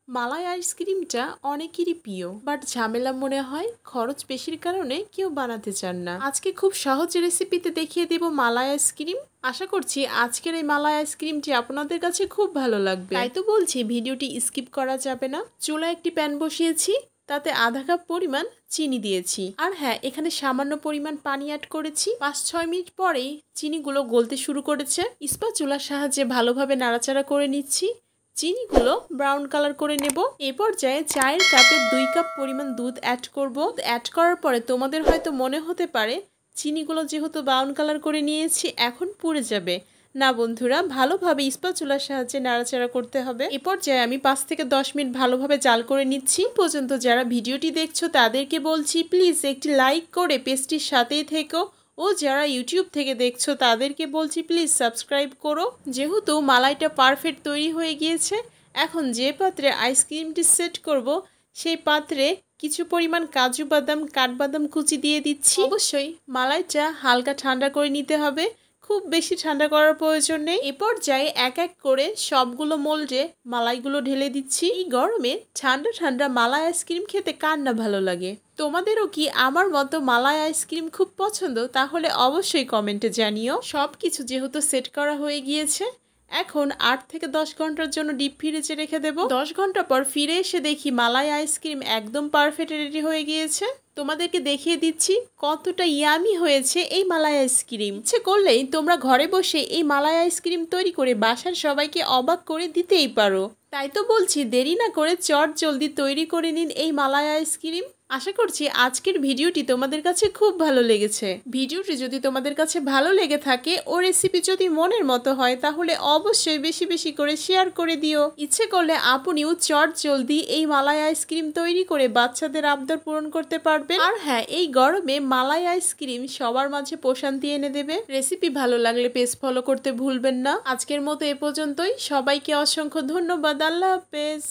মালাই আইসক্রিমটা অনেকেরই প্রিয়, বাট ঝামেলা মনে হয় খরচ বেশির কারণে কেউ বানাতে চান না। আজকে খুব সহজ রেসিপিতে দেখিয়ে দেব মালাই আইসক্রিম। আশা করছি আজকের এই মালাই আইসক্রিমটি আপনাদের কাছে খুব ভালো লাগবে, তাই তো বলছি ভিডিওটি স্কিপ করা যাবে না। চুলায় একটি প্যান বসিয়েছি, তাতে আধা কাপ পরিমাণ চিনি দিয়েছি, আর হ্যাঁ এখানে সামান্য পরিমাণ পানি অ্যাড করেছি। 5-6 মিনিট পরেই চিনিগুলো গলতে শুরু করেছে। স্প্যাচুলার সাহায্যে ভালোভাবে নাড়াচাড়া করে নিচ্ছি। চিনিগুলো ব্রাউন কালার করে নেব। এ পর্যায়ে চায়ের কাপে 2 কাপ পরিমাণ দুধ অ্যাড করব। অ্যাড করার পরে তোমাদের হয়তো মনে হতে পারে চিনিগুলো যেহেতু ব্রাউন কালার করে নিয়েছি এখন পুড়ে যাবে। না বন্ধুরা, ভালোভাবে স্প্যাচুলার সাহায্যে নাড়াচাড়া করতে হবে। এ পর্যায়ে আমি 5 থেকে 10 মিনিট ভালোভাবে জাল করে নিচ্ছি। পর্যন্ত যারা ভিডিওটি দেখছো তাদেরকে বলছি প্লিজ একটি লাইক করে পেস্টটির সাথেই থেকো, ও যারা ইউটিউব থেকে দেখছো তাদেরকে বলছি প্লিজ সাবস্ক্রাইব করো। যেহেতু মালাইটা পারফেক্ট তৈরি হয়ে গিয়েছে, এখন যে পাত্রে আইসক্রিমটি সেট করব সেই পাত্রে কিছু পরিমাণ কাজু বাদাম কাঠবাদাম কুচি দিয়ে দিচ্ছি। অবশ্যই মালাইটা হালকা ঠান্ডা করে নিতে হবে, খুব বেশি ঠান্ডা করার প্রয়োজন নেই। এ পর্যায়ে এক এক করে সবগুলো মোল্ডে মালাইগুলো ঢেলে দিচ্ছি। এই গরমে ঠান্ডা ঠান্ডা মালাই আইসক্রিম খেতে কার না ভালো লাগে। তোমাদেরও কি আমার মতো মালাই আইসক্রিম খুব পছন্দ? তাহলে অবশ্যই কমেন্টে জানিও। সব কিছু যেহেতু সেট করা হয়ে গিয়েছে, এখন 8 থেকে 10 ঘন্টার জন্য ডিপ ফ্রিজে রেখে দেব। 10 ঘন্টা পর ফিরে এসে দেখি মালাই আইসক্রিম একদম পারফেক্ট রেডি হয়ে গিয়েছে। তোমাদেরকে দেখিয়ে দিচ্ছি কতটা ইয়ামি হয়েছে এই মালাই আইসক্রিম। ইচ্ছে করলেই তোমরা ঘরে বসে এই মালাই আইসক্রিম তৈরি করে বাসার সবাইকে অবাক করে দিতেই পারো। তাই তো বলছি দেরি না করে চট জলদি তৈরি করে নিন এই মালাই আইসক্রিম। আশা করছি আজকের ভিডিওটি তোমাদের কাছে খুব ভালো লেগেছে। ভিডিওটি যদি তোমাদের কাছে ভালো লেগে থাকে ও রেসিপি যদি মনের মতো হয় তাহলে অবশ্যই বেশি বেশি করে শেয়ার করে দিও। ইচ্ছে করলে আপনিও চট জলদি এই মালাই আইসক্রিম তৈরি করে বাচ্চাদের আবদার পূরণ করতে পারবেন। আর হ্যাঁ, এই গরমে মালাই আইসক্রিম সবার মাঝে প্রশান্তি এনে দেবে। রেসিপি ভালো লাগলে পেজ ফলো করতে ভুলবেন না। আজকের মতো এ পর্যন্তই। সবাইকে অসংখ্য ধন্যবাদ। আল্লাহ হাফেজ।